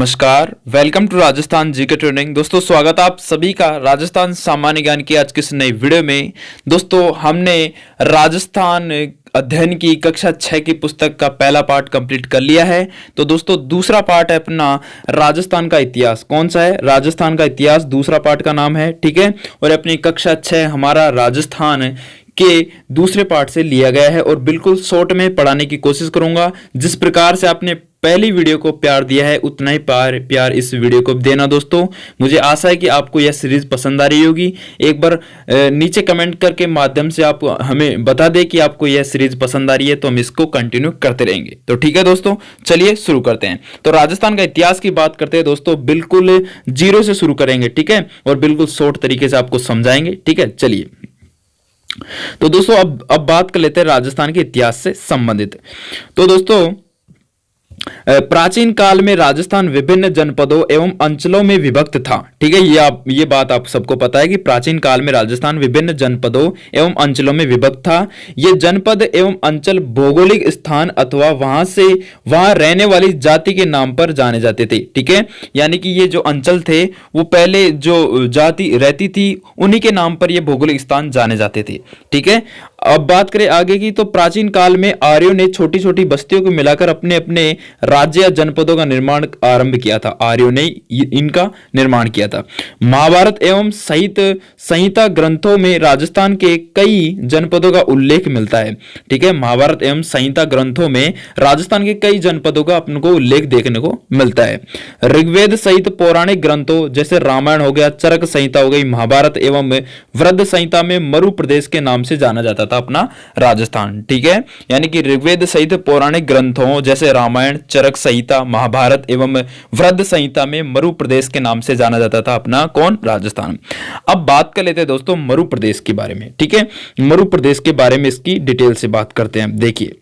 नमस्कार, welcome to Rajasthan GK training. दोस्तों स्वागत आप सभी का राजस्थान सामान्य ज्ञान की आज की इस नई वीडियो में। दोस्तों हमने राजस्थान अध्ययन की कक्षा 6 की पुस्तक का पहला पार्ट कंप्लीट कर लिया है। तो दोस्तों दूसरा पार्ट है अपना राजस्थान का इतिहास। कौन सा है? राजस्थान का इतिहास दूसरा पार्ट का नाम है, ठीक है। और अपनी कक्षा 6 हमारा राजस्थान के दूसरे पार्ट से लिया गया है और बिल्कुल शॉर्ट में पढ़ाने की कोशिश करूंगा। जिस प्रकार से आपने पहली वीडियो को प्यार दिया है उतना ही प्यार इस वीडियो को देना दोस्तों। मुझे आशा है कि आपको यह सीरीज पसंद आ रही होगी। एक बार नीचे कमेंट करके माध्यम से आप हमें बता दें कि आपको यह सीरीज पसंद आ रही है, तो हम इसको कंटिन्यू करते रहेंगे। तो ठीक है दोस्तों, चलिए शुरू करते हैं। तो राजस्थान का इतिहास की बात करते हैं दोस्तों, बिल्कुल जीरो से शुरू करेंगे, ठीक है, और बिल्कुल शॉर्ट तरीके से आपको समझाएंगे, ठीक है। चलिए तो दोस्तों अब बात कर लेते हैं राजस्थान के इतिहास से संबंधित। तो दोस्तों प्राचीन काल में राजस्थान विभिन्न जनपदों एवं अंचलों में विभक्त था, ठीक है। ये बात आप सबको पता है कि प्राचीन काल में राजस्थान विभिन्न जनपदों एवं अंचलों में विभक्त था। ये जनपद एवं अंचल भौगोलिक स्थान अथवा वहां रहने वाली जाति के नाम पर जाने जाते थे, ठीक है। यानी कि ये जो अंचल थे वो पहले जो जाति रहती थी उन्हीं के नाम पर ये भौगोलिक स्थान जाने जाते थे, ठीक है। अब बात करें आगे की, तो प्राचीन काल में आर्यों ने छोटी छोटी बस्तियों को मिलाकर अपने अपने राज्य या जनपदों का निर्माण आरंभ किया था। आर्यों ने इनका निर्माण किया था। महाभारत एवं संहिता ग्रंथों में राजस्थान के कई जनपदों का उल्लेख मिलता है, ठीक है। महाभारत एवं संहिता ग्रंथों में राजस्थान के कई जनपदों का अपन को उल्लेख देखने को मिलता है। ऋग्वेद सहित पौराणिक ग्रंथों जैसे रामायण हो गया, चरक संहिता हो गई, महाभारत एवं वृद्ध संहिता में मरु प्रदेश के नाम से जाना जाता था अपना राजस्थान, ठीक है। यानी कि ऋग्वेद सहित पौराणिक ग्रंथों जैसे रामायण, चरक संहिता, महाभारत एवं वृद्ध संहिता में मरु प्रदेश के नाम से जाना जाता था अपना कौन? राजस्थान। अब बात कर लेते हैं दोस्तों मरु प्रदेश के बारे में, ठीक है। मरु प्रदेश के बारे में इसकी डिटेल से बात करते हैं। देखिए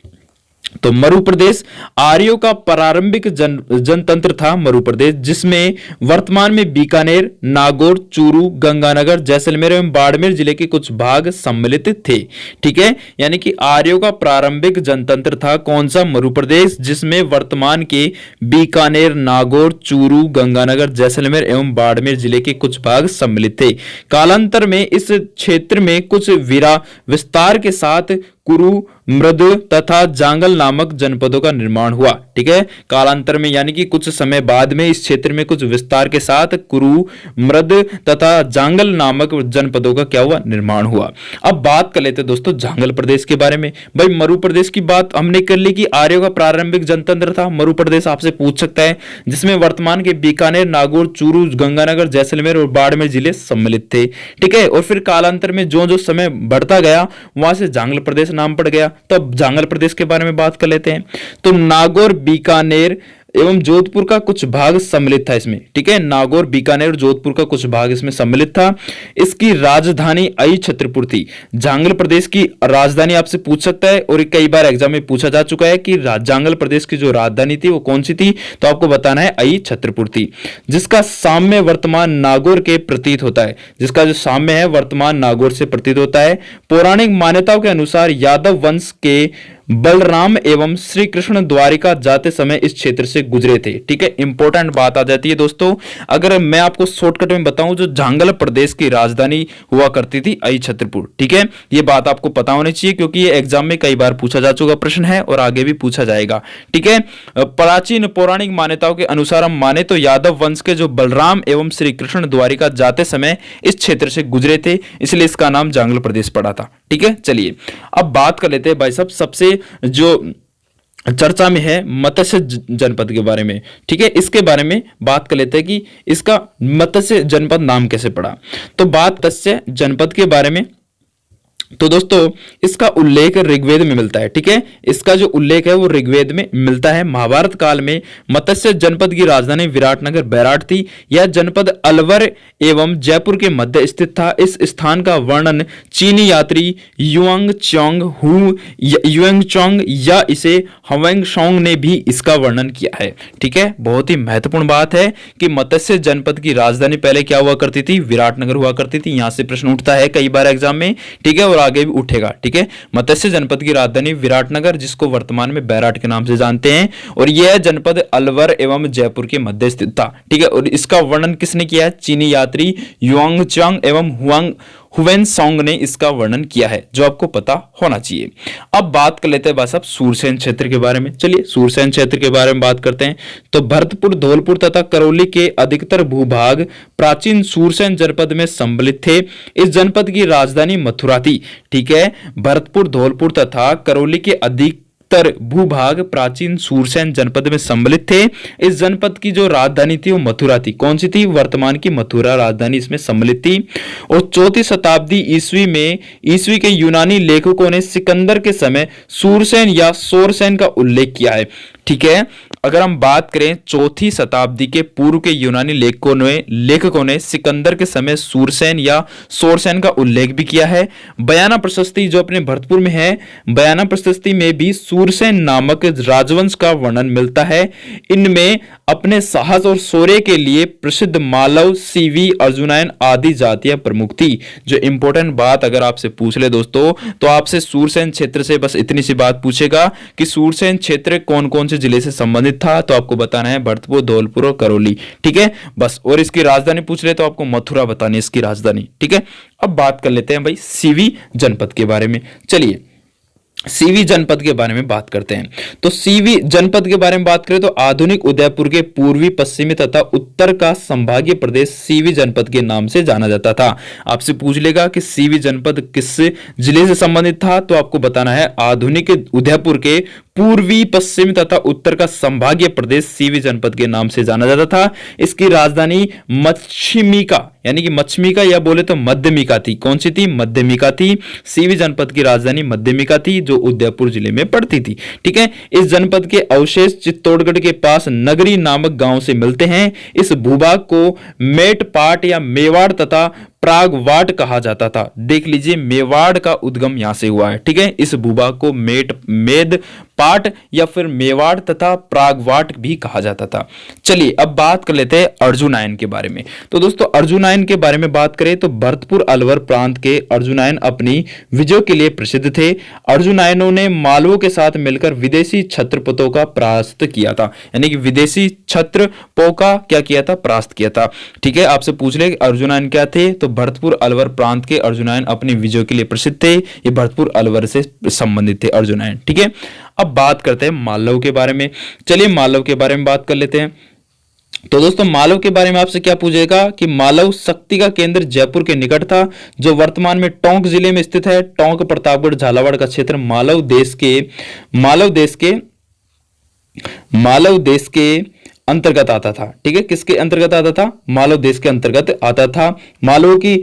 तो मरु प्रदेश आर्यों का प्रारंभिक जनतंत्र था मरु प्रदेश, जिसमें वर्तमान में बीकानेर, नागौर, चूरू, गंगानगर, जैसलमेर एवं बाड़मेर जिले के कुछ भाग सम्मिलित थे, ठीक है। यानी कि आर्यों का प्रारंभिक जनतंत्र था कौन सा? मरु प्रदेश, जिसमें वर्तमान के बीकानेर, नागौर, चूरू, गंगानगर, जैसलमेर एवं बाड़मेर जिले के कुछ भाग सम्मिलित थे। कालांतर में इस क्षेत्र में कुछ विस्तार के साथ कुरु, मृद तथा जांगल नामक जनपदों का निर्माण हुआ, ठीक है। कालांतर में यानी कि कुछ समय बाद में इस क्षेत्र में कुछ विस्तार के साथ कुरु, मृद तथा जांगल नामक जनपदों का क्या हुआ? निर्माण हुआ। अब बात कर लेते हैं दोस्तों जांगल प्रदेश के बारे में। भाई मरु प्रदेश की बात हमने कर ली कि आर्यों का प्रारंभिक जनतंत्र था मरु प्रदेश, आपसे पूछ सकता है, जिसमें वर्तमान के बीकानेर, नागौर, चूरू, गंगानगर, जैसलमेर और बाड़मेर जिले सम्मिलित थे, ठीक है। और फिर कालांतर में जो समय बढ़ता गया वहां से जांगल प्रदेश नाम पड़ गया। तो अब जांगल प्रदेश के बारे में बात कर लेते हैं। तो नागौर, बीकानेर एवं जोधपुर का कुछ भाग सम्मिलित था इसमें, ठीक है। नागौर, बीकानेर और जोधपुर का कुछ भाग इसमें सम्मिलित था। इसकी राजधानी अई छत्रपुर थी। जांगल प्रदेश की राजधानी आपसे पूछ सकता है और कई बार एग्जाम में पूछा जा चुका है कि जांगल प्रदेश की जो राजधानी थी वो कौन सी थी, तो आपको बताना है अई छत्रपुर थी, जिसका साम्य वर्तमान नागौर के प्रतीत होता है। जिसका जो साम्य है वर्तमान नागौर से प्रतीत होता है। पौराणिक मान्यताओं के अनुसार यादव वंश के बलराम एवं श्री कृष्ण द्वारिका जाते समय इस क्षेत्र से गुजरे थे, ठीक है। इंपॉर्टेंट बात आ जाती है दोस्तों, अगर मैं आपको शॉर्टकट में बताऊं, जो जांगल प्रदेश की राजधानी हुआ करती थी अई छत्रपुर, ठीक है। ये बात आपको पता होनी चाहिए क्योंकि ये एग्जाम में कई बार पूछा जा चुका प्रश्न है और आगे भी पूछा जाएगा, ठीक है। प्राचीन पौराणिक मान्यताओं के अनुसार हम माने तो यादव वंश के जो बलराम एवं श्री कृष्ण द्वारिका जाते समय इस क्षेत्र से गुजरे थे, इसलिए इसका नाम जांगल प्रदेश पड़ा था, ठीक है। चलिए अब बात कर लेते हैं भाई साहब सबसे जो चर्चा में है मत्स्य जनपद के बारे में, ठीक है। इसके बारे में बात कर लेते हैं कि इसका मत्स्य जनपद नाम कैसे पड़ा। तो बात मत्स्य जनपद के बारे में, तो दोस्तों इसका उल्लेख ऋग्वेद में मिलता है, ठीक है। इसका जो उल्लेख है वो ऋग्वेद में मिलता है। महाभारत काल में मत्स्य जनपद की राजधानी विराटनगर बैराट थी। यह जनपद अलवर एवं जयपुर के मध्य स्थित था। इस स्थान का वर्णन चीनी यात्री युएंगचोंग या इसे हवेंगशोंग ने भी इसका वर्णन किया है, ठीक है। बहुत ही महत्वपूर्ण बात है कि मत्स्य जनपद की राजधानी पहले क्या हुआ करती थी? विराटनगर हुआ करती थी। यहां से प्रश्न उठता है कई बार एग्जाम में, ठीक है। और आगे भी उठेगा। ठीक है, मत्स्य जनपद की राजधानी विराटनगर, जिसको वर्तमान में बैराट के नाम से जानते हैं, और यह जनपद अलवर एवं जयपुर के मध्य स्थित था। ठीक है, और इसका वर्णन किसने किया है? चीनी यात्री युआंगचांग एवं हुवेनसोंग ने इसका वर्णन किया है, जो आपको पता होना चाहिए। अब बात कर लेते हैं बस अब सूरसेन क्षेत्र के बारे में। चलिए सूरसेन क्षेत्र के बारे में बात करते हैं। तो भरतपुर, धौलपुर तथा करौली के अधिकतर भूभाग प्राचीन सूरसेन जनपद में सम्मिलित थे। इस जनपद की राजधानी मथुरा थी। ठीक है, भरतपुर, धौलपुर तथा करौली के अधिकतर भूभाग प्राचीन सूरसेन जनपद में सम्मिलित थे। इस जनपद की जो राजधानी थी वो मथुरा थी। कौन सी थी? वर्तमान की मथुरा राजधानी इसमें सम्मिलित थी। और 4वीं शताब्दी ईस्वी के यूनानी लेखकों ने सिकंदर के समय सूरसेन या सोरसेन का उल्लेख किया है। ठीक है, अगर हम बात करें 4वीं शताब्दी के पूर्व के यूनानी लेखकों ने सिकंदर के समय सूरसेन या सोरसेन का उल्लेख भी किया है। बयाना प्रशस्ति जो अपने भरतपुर में है, बयाना प्रशस्ति में भी सूरसेन नामक राजवंश का वर्णन मिलता है। इनमें अपने साहस और शौर्य के लिए प्रसिद्ध मालव, सीवी, अर्जुनायन आदि जातियां प्रमुख थी। जो इंपॉर्टेंट बात अगर आपसे पूछ ले दोस्तों, तो आपसे सूरसेन क्षेत्र से बस इतनी सी बात पूछेगा कि सूरसेन क्षेत्र कौन कौन से जिले से संबंधित था, तो आपको बताना है भरतपुर, धौलपुर और करौली। ठीक है, बस। और इसकी राजधानी पूछ ले तो आपको मथुरा बतानी है इसकी राजधानी। ठीक है, अब बात कर लेते हैं भाई सीवी जनपद के बारे में। चलिए सीवी जनपद के बारे में बात करते हैं। तो सीवी जनपद के बारे में बात करें तो आधुनिक उदयपुर के पूर्वी, पश्चिमी तथा उत्तर का संभागीय प्रदेश सीवी जनपद के नाम से जाना जाता था। आपसे पूछ लेगा कि सीवी जनपद किस जिले से संबंधित था, तो आपको बताना है आधुनिक उदयपुर के पूर्वी, पश्चिम तथा उत्तर का संभागीय प्रदेश सीवी जनपद के नाम से जाना जाता था। इसकी राजधानी मच्छिमिका यानी कि मच्छमिका या बोले तो मध्यमिका थी। कौन सी थी? मध्यमिका थी। सीवी जनपद की राजधानी मध्यमिका थी, जो उदयपुर जिले में पड़ती थी। ठीक है, इस जनपद के अवशेष चित्तौड़गढ़ के पास नगरी नामक गांव से मिलते हैं। इस भूभाग को मेटपाट या मेवाड़ तथा प्रागवाट कहा जाता था। देख लीजिए, मेवाड़ का उद्गम यहां से हुआ है। ठीक है, इस भूभाग को मेदपाट या फिर मेवाड़ तथा प्रागवाट भी कहा जाता था। चलिए अब बात कर लेते हैं अर्जुनायन के बारे में। तो दोस्तों अर्जुनायन के बारे में बात करें तो भरतपुर अलवर प्रांत के अर्जुनायन अपनी विजयों के लिए प्रसिद्ध थे। अर्जुनायनों ने मालवों के साथ मिलकर विदेशी छत्रपों का परास्त किया था, यानी कि विदेशी छत्रपों का क्या किया था? परास्त किया था। ठीक है, आपसे पूछ ले अर्जुनायन क्या थे, तो भरतपुर अलवर प्रांत के अर्जुनायन अपनी विजयों के लिए प्रसिद्ध थे। ये भरतपुर अलवर से संबंधित थे अर्जुनायन। ठीक है, अब बात करते हैं मालव के बारे में। चलिए मालव के बारे में बात कर लेते हैं। तो दोस्तों मालव के बारे में आपसे क्या पूछेगा कि मालव शक्ति का केंद्र जयपुर के निकट था, जो वर्तमान में टोंक जिले में स्थित है। टोंक, प्रतापगढ़, झालावाड़ का क्षेत्र मालव देश के अंतर्गत आता था। ठीक है, किसके अंतर्गत आता था? मालव देश के अंतर्गत आता था। मालव की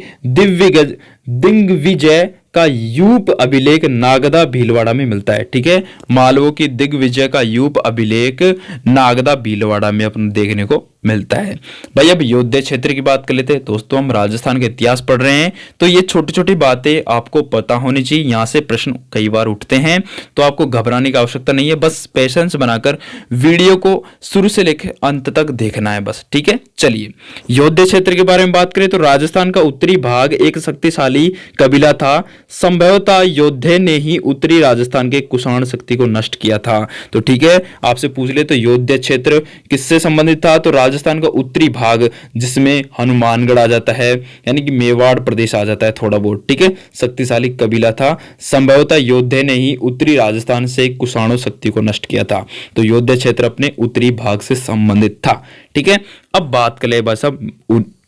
दिग्विजय का यूप अभिलेख नागदा भीलवाड़ा में मिलता है। ठीक है, मालवों की दिग्विजय का यूप अभिलेख नागदा भीलवाड़ा में अपन देखने को मिलता है। भाई अब योध्या क्षेत्र की बात कर लेते हैं। दोस्तों हम राजस्थान का इतिहास पढ़ रहे हैं, तो ये छोटी छोटी बातें आपको पता होनी चाहिए। यहां से प्रश्न कई बार उठते हैं, तो आपको घबराने की आवश्यकता नहीं है। बस पेशेंस बनाकर वीडियो को शुरू से लेकर अंत तक देखना है बस। ठीक है, चलिए योध्या क्षेत्र के बारे में बात करें तो राजस्थान का उत्तरी भाग एक शक्तिशाली कबीला था। संभवतः योद्धे ने ही उत्तरी राजस्थान के कुषाण शक्ति को नष्ट किया था। तो ठीक है, आपसे पूछ ले तो योध्या क्षेत्र किससे संबंधित था? तो राजस्थान का उत्तरी भाग, जिसमें हनुमानगढ़ आ जाता है, यानी कि मेवाड़ प्रदेश आ जाता है थोड़ा बहुत। ठीक है, शक्तिशाली कबीला था। संभवतः योद्धे ने ही उत्तरी राजस्थान से कुषाणों शक्ति को नष्ट किया था। तो योध्या क्षेत्र अपने उत्तरी भाग से संबंधित था। ठीक है, अब बात करें बस अब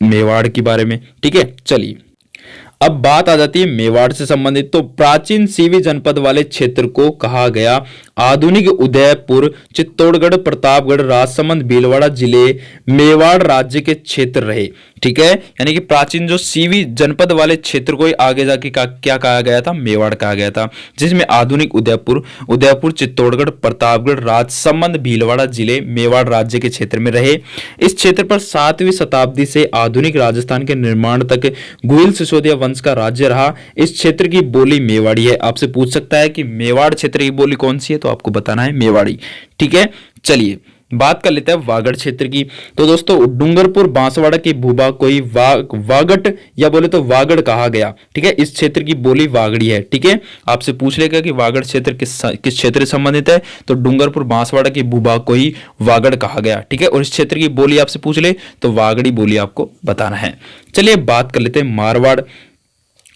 मेवाड़ के बारे में। ठीक है, चलिए अब बात आ जाती है मेवाड़ से संबंधित। तो प्राचीन सीवी जनपद वाले क्षेत्र को कहा गया आधुनिक उदयपुर, चित्तौड़गढ़, प्रतापगढ़, राजसमंद, भीलवाड़ा जिले मेवाड़ राज्य के क्षेत्र रहे। ठीक है, यानी कि प्राचीन जो सीवी जनपद वाले क्षेत्र को आगे जाके क्या कहा गया था? मेवाड़ कहा गया था, जिसमें आधुनिक उदयपुर, चित्तौड़गढ़, प्रतापगढ़, राजसमंद, भीलवाड़ा जिले मेवाड़ राज्य के क्षेत्र में रहे। इस क्षेत्र पर 7वीं शताब्दी से आधुनिक राजस्थान के निर्माण तक गुहिल सिसोदिया वंश का राज्य रहा। इस क्षेत्र की बोली मेवाड़ी है। आपसे पूछ सकता है कि मेवाड़ क्षेत्र की बोली कौन सी है, तो आपको बताना है मेवाड़ी। ठीक है, चलिए बात कर लेते हैं वागड़ क्षेत्र की। तो दोस्तों डूंगरपुर बांसवाड़ा की भूभाग को ही वागट या बोले तो वागड़ कहा गया। ठीक है, इस क्षेत्र की बोली वागड़ी है। ठीक है, आपसे पूछ लेगा कि वागड़ क्षेत्र किस क्षेत्र से संबंधित है, तो डूंगरपुर बांसवाड़ा की भूभाग को ही वागड़ कहा गया। ठीक है, और इस क्षेत्र की बोली आपसे पूछ ले तो वागड़ी बोली आपको बताना है। चलिए बात कर लेते हैं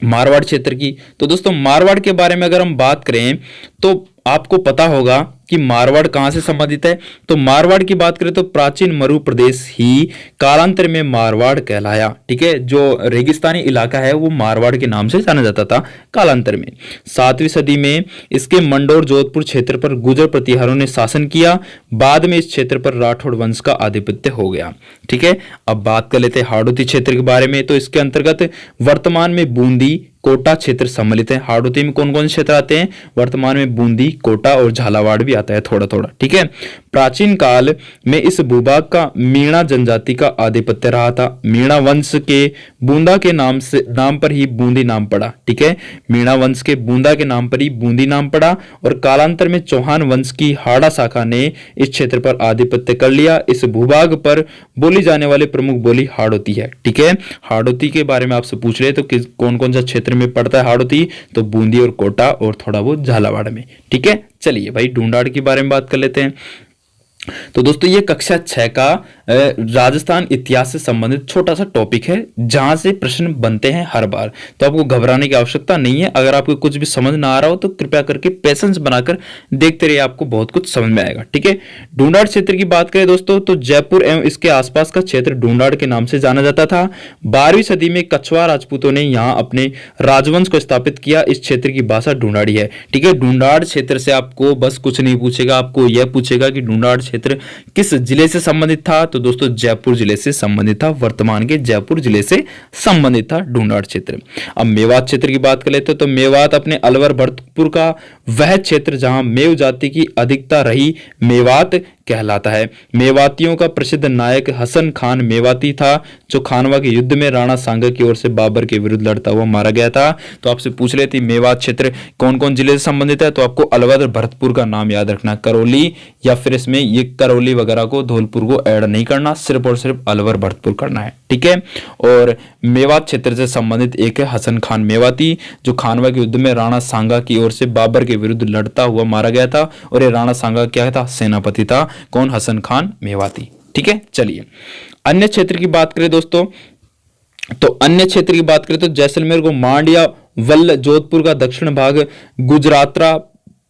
मारवाड़ क्षेत्र की। तो दोस्तों मारवाड़ के बारे में अगर हम बात करें तो आपको पता होगा कि मारवाड़ कहां से संबंधित है। तो मारवाड़ की बात करें तो प्राचीन मरु प्रदेश ही कालांतर में मारवाड़ कहलाया। ठीक है, जो रेगिस्तानी इलाका है वो मारवाड़ के नाम से जाना जाता था कालांतर में। 7वीं सदी में इसके मंडोर जोधपुर क्षेत्र पर गुर्जर प्रतिहारों ने शासन किया। बाद में इस क्षेत्र पर राठौड़ वंश का आधिपत्य हो गया। ठीक है, अब बात कर लेते हैं हाड़ौती क्षेत्र के बारे में। तो इसके अंतर्गत वर्तमान में बूंदी कोटा क्षेत्र सम्मिलित है। हाड़ौती में कौन कौन से क्षेत्र आते हैं? वर्तमान में बूंदी, कोटा और झालावाड़ भी आता है थोड़ा थोड़ा। ठीक है, प्राचीन काल में इस भूभाग का मीणा जनजाति का आधिपत्य रहा था। मीणा वंश के बूंदा के नाम पर ही बूंदी नाम पड़ा। ठीक है, मीणा वंश के बूंदा के नाम पर ही बूंदी नाम पड़ा और कालांतर में चौहान वंश की हाड़ा शाखा ने इस क्षेत्र पर आधिपत्य कर लिया। इस भूभाग पर बोली जाने वाली प्रमुख बोली हाड़ौती है। ठीक है, हाड़ौती के बारे में आपसे पूछ रहे तो कौन कौन सा क्षेत्र में पड़ता है हाड़ौती? तो बूंदी और कोटा और थोड़ा बहुत झालावाड़ में। ठीक है, चलिए भाई ढूंढाड़ के बारे में बात कर लेते हैं। तो दोस्तों ये कक्षा 6 का राजस्थान इतिहास से संबंधित छोटा सा टॉपिक है जहां से प्रश्न बनते हैं हर बार। तो आपको घबराने की आवश्यकता नहीं है। अगर आपको कुछ भी समझ ना आ रहा हो तो कृपया करके पेशेंस बनाकर देखते रहिए, आपको बहुत कुछ समझ में आएगा। ठीक है, ढूंढाड़ क्षेत्र की बात करें दोस्तों तो जयपुर एवं इसके आसपास का क्षेत्र ढूंढाड़ के नाम से जाना जाता था। 12वीं सदी में कछवार राजपूतों ने यहाँ अपने राजवंश को स्थापित किया। इस क्षेत्र की भाषा ढूंढाड़ी है। ठीक है, ढूंढाड़ क्षेत्र से आपको बस कुछ नहीं पूछेगा, आपको यह पूछेगा कि ढूंढाड़ क्षेत्र किस जिले से संबंधित था। तो दोस्तों जयपुर जिले से संबंधित था, वर्तमान के जयपुर जिले से संबंधित था ढूंढाड़ क्षेत्र। अब मेवात क्षेत्र की बात कर लेते तो मेवात अपने अलवर भरतपुर का वह क्षेत्र जहां मेव जाति की अधिकता रही मेवात कहलाता है। मेवातियों का प्रसिद्ध नायक हसन खान मेवाती था जो खानवा के युद्ध में राणा सांगा की ओर से बाबर के विरुद्ध लड़ता हुआ मारा गया था। तो आपसे पूछ लेती मेवात क्षेत्र कौन कौन जिले से संबंधित है, तो आपको अलवर भरतपुर का नाम याद रखना, करौली या फिर इसमें ये करौली वगैरह को धौलपुर को ऐड नहीं करना, सिर्फ और सिर्फ अलवर भरतपुर करना है। ठीक है, और मेवात क्षेत्र से संबंधित एक है हसन खान मेवाती जो खानवा के युद्ध में राणा सांगा की ओर से बाबर के विरुद्ध लड़ता हुआ मारा गया था। और ये राणा सांगा क्या था? सेनापति था। कौन? हसन खान मेवाती। ठीक है, चलिए अन्य क्षेत्र की बात करें दोस्तों तो अन्य क्षेत्र की बात करें तो जैसलमेर को मांडया वल्ल, जोधपुर का दक्षिण भाग गुजरातरा,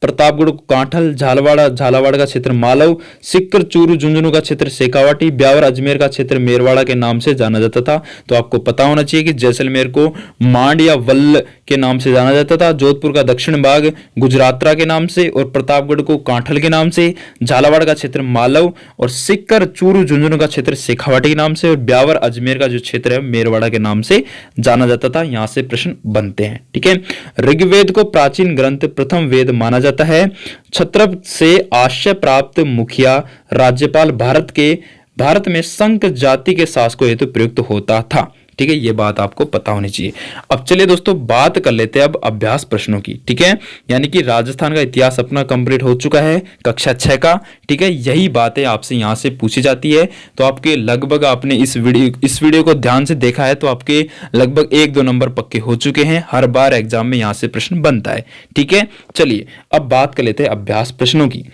प्रतापगढ़ को कांठल, झालावाड़ का क्षेत्र मालव, सिक्कर चूरू झुंझुनू का क्षेत्र शेखावाटी, ब्यावर अजमेर का क्षेत्र मेरवाड़ा के नाम से जाना जाता था। तो आपको पता होना चाहिए कि जैसलमेर को मांड या वल्ल के नाम से जाना जाता था, जोधपुर का दक्षिण भाग गुजरातरा के नाम से और प्रतापगढ़ को कांठल के नाम से, झालावाड़ का क्षेत्र मालव और सिक्कर चूरू झुंझुनू का क्षेत्र शेखावाटी के नाम से और ब्यावर अजमेर का जो क्षेत्र है मेरवाड़ा के नाम से जाना जाता था। यहां से प्रश्न बनते हैं। ठीक है, ऋग्वेद को प्राचीन ग्रंथ प्रथम वेद माना जाता है। क्षत्रप से आश्रय प्राप्त मुखिया राज्यपाल भारत में संक जाति के शासकों हेतु प्रयुक्त होता था। ठीक है, ये बात आपको पता होनी चाहिए। अब चलिए दोस्तों बात कर लेते हैं अब अभ्यास प्रश्नों की। ठीक है, यानी कि राजस्थान का इतिहास अपना कंप्लीट हो चुका है कक्षा 6 का। ठीक है, यही बातें आपसे यहां से पूछी जाती है। तो आपके लगभग आपने इस वीडियो को ध्यान से देखा है तो आपके लगभग 1-2 नंबर पक्के हो चुके हैं। हर बार एग्जाम में यहां से प्रश्न बनता है। ठीक है, चलिए अब बात कर लेते हैं अभ्यास प्रश्नों की।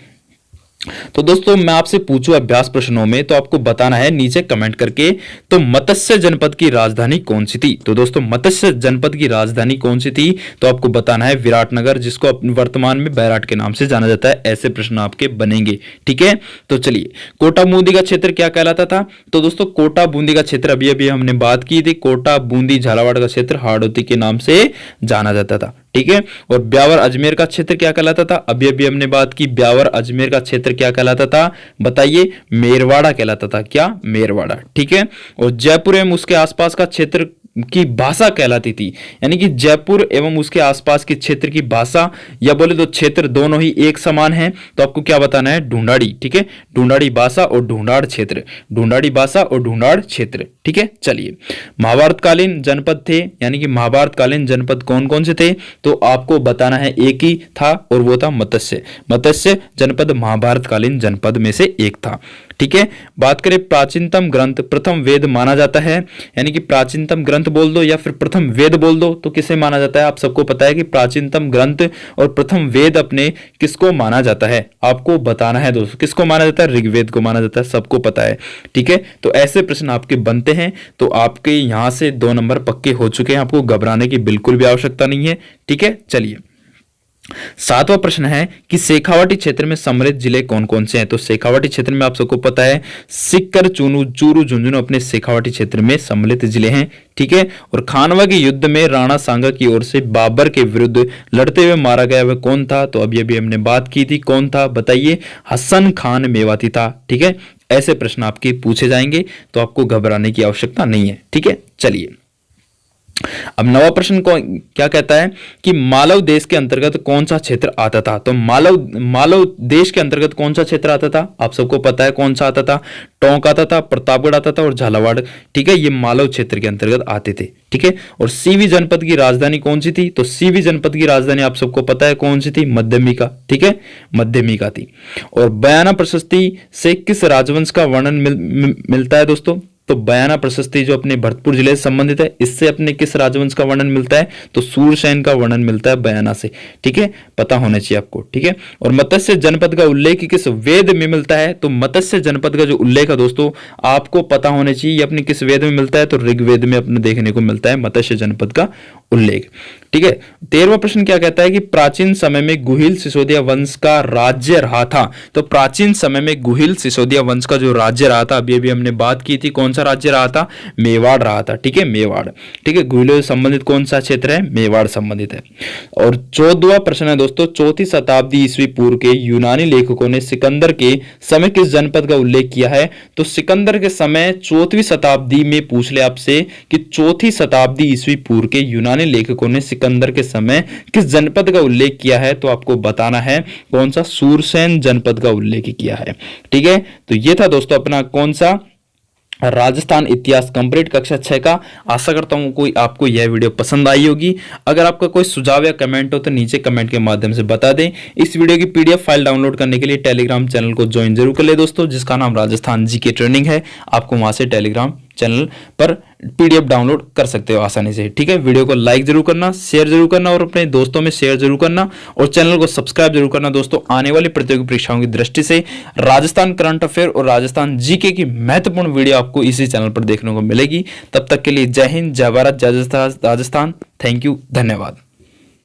तो दोस्तों मैं आपसे पूछूं अभ्यास प्रश्नों में तो आपको बताना है नीचे कमेंट करके तो मत्स्य जनपद की राजधानी कौन सी थी। तो दोस्तों मत्स्य जनपद की राजधानी कौन सी थी तो आपको बताना है विराटनगर, जिसको वर्तमान में बैराट के नाम से जाना जाता है। ऐसे प्रश्न आपके बनेंगे। ठीक है, तो चलिए कोटा बूंदी का क्षेत्र क्या कहलाता था। तो दोस्तों कोटा बूंदी का क्षेत्र अभी अभी हमने बात की थी, कोटा बूंदी झालावाड़ का क्षेत्र हाड़ौती के नाम से जाना जाता था। ठीक है, और ब्यावर अजमेर का क्षेत्र क्या कहलाता था, अभी अभी हमने बात की। ब्यावर अजमेर का क्षेत्र क्या कहलाता था बताइए, मेरवाड़ा कहलाता था। क्या? मेरवाड़ा। ठीक है, और जयपुर एवं उसके आसपास का क्षेत्र की भाषा कहलाती थी। यानी कि जयपुर एवं उसके आसपास के क्षेत्र की भाषा, या बोले तो क्षेत्र दोनों ही एक समान है, तो आपको क्या बताना है, ढूंढाड़ी। ठीक है, ढूंढाड़ी भाषा और ढूंढाड़ क्षेत्र, ढूंढाड़ी भाषा और ढूंढाड़ क्षेत्र। ठीक है, चलिए महाभारतकालीन जनपद थे, यानी कि महाभारतकालीन जनपद कौन कौन से थे, तो आपको बताना है एक ही था और वो था मत्स्य। मत्स्य जनपद महाभारतकालीन जनपद में से एक था। ठीक है, बात करें प्राचीनतम ग्रंथ, प्रथम वेद माना जाता है, यानी कि प्राचीनतम ग्रंथ बोल दो या फिर प्रथम वेद बोल दो, तो किसे माना जाता है, आप सबको पता है कि प्राचीनतम ग्रंथ और प्रथम वेद अपने किसको माना जाता है, आपको बताना है दोस्तों, किसको माना जाता है, ऋग्वेद को माना जाता है, सबको पता है। ठीक है, तो ऐसे प्रश्न आपके बनते हैं, तो आपके यहां से 2 नंबर पक्के हो चुके हैं, आपको घबराने की बिल्कुल भी आवश्यकता नहीं है। ठीक है, चलिए 7वां प्रश्न है कि शेखावाटी क्षेत्र में सम्मिलित जिले कौन कौन से हैं, तो शेखावाटी क्षेत्र में आप सबको पता है सीकर, चूरू, झुंझुनू अपने शेखावाटी क्षेत्र में सम्मिलित जिले हैं। ठीक है, और खानवा के युद्ध में राणा सांगा की ओर से बाबर के विरुद्ध लड़ते हुए मारा गया वह कौन था, तो अभी हमने बात की थी, कौन था बताइए, हसन खान मेवाती था। ठीक है, ऐसे प्रश्न आपके पूछे जाएंगे, तो आपको घबराने की आवश्यकता नहीं है। ठीक है, चलिए अब 9वां प्रश्न को क्या कहता है कि मालव देश के अंतर्गत कौन सा क्षेत्र आता था, तो मालव देश के अंतर्गत कौन सा क्षेत्र आता था, आप सबको पता है कौन सा आता था, टोंक आता था, प्रतापगढ़ आता था और झालावाड़। ठीक है, ये मालव क्षेत्र के अंतर्गत आते थे। ठीक है, और सीवी जनपद की राजधानी कौन सी थी, तो सीवी जनपद की राजधानी आप सबको पता है कौन सी थी, मध्यमिका। ठीक है, मध्यमिका थी। और बयाना प्रशस्ति से किस राजवंश का वर्णन मिलता है दोस्तों, तो बयाना प्रशस्ति जो अपने भरतपुर जिले से संबंधित है, इससे अपने किस राजवंश का वर्णन मिलता है, तो सूरसेन का वर्णन मिलता है बयाना से। ठीक है, पता होना चाहिए आपको। ठीक है, और मत्स्य जनपद का उल्लेख किस वेद में मिलता है, तो मत्स्य जनपद का जो उल्लेख है दोस्तों आपको पता होना चाहिए, अपने किस वेद में मिलता है, तो ऋग्वेद में अपने देखने को मिलता है मत्स्य जनपद का उल्लेख। ठीक है, 13वां प्रश्न क्या कहता है कि प्राचीन समय में गुहिल सिसोदिया वंश का राज्य रहा था, तो प्राचीन समय में गुहिल सिसोदिया वंश का जो राज्य रहा था, अभी हमने बात की थी, कौन सा राज्य रहा था, मेवाड़ रहा था। ठीक है, मेवाड़। ठीक है, गुहिलों से संबंधित कौन सा क्षेत्र है, मेवाड़ संबंधित है। और 14वां प्रश्न है दोस्तों, 4वीं शताब्दी ईस्वी पूर्व के यूनानी लेखकों ने सिकंदर के समय किस जनपद का उल्लेख किया है, तो सिकंदर के समय 4वीं शताब्दी में पूछ ले आपसे कि 4वीं शताब्दी ईस्वी पूर्व के यूनानी लेखकों ने सिकंदर के समय किस जनपद का उल्लेख किया है, तो आपको बताना है कौन सा, सूरसेन जनपद का उल्लेख किया है। ठीक है, तो ये था दोस्तों अपना कौन सा, राजस्थान इतिहास कंप्लीट कक्षा 6 का। आशा करता हूं कोई आपको यह वीडियो पसंद आई होगी। अगर आपका कोई सुझाव या कमेंट हो तो नीचे कमेंट के माध्यम से बता दें। इस वीडियो की पीडीएफ फाइल डाउनलोड करने के लिए टेलीग्राम चैनल को ज्वाइन जरूर कर ले दोस्तों, जिसका नाम राजस्थान जीके ट्रेनिंग है। आपको वहां से टेलीग्राम चैनल पर पीडीएफ डाउनलोड कर सकते हो आसानी से। ठीक है, वीडियो को लाइक जरूर करना, शेयर जरूर करना और अपने दोस्तों में शेयर जरूर करना और चैनल को सब्सक्राइब जरूर करना दोस्तों। आने वाली प्रतियोगी परीक्षाओं की दृष्टि से राजस्थान करंट अफेयर और राजस्थान जीके की महत्वपूर्ण वीडियो आपको इसी चैनल पर देखने को मिलेगी। तब तक के लिए जय हिंद, जय भारत, जय राजस्थान। थैंक यू, धन्यवाद।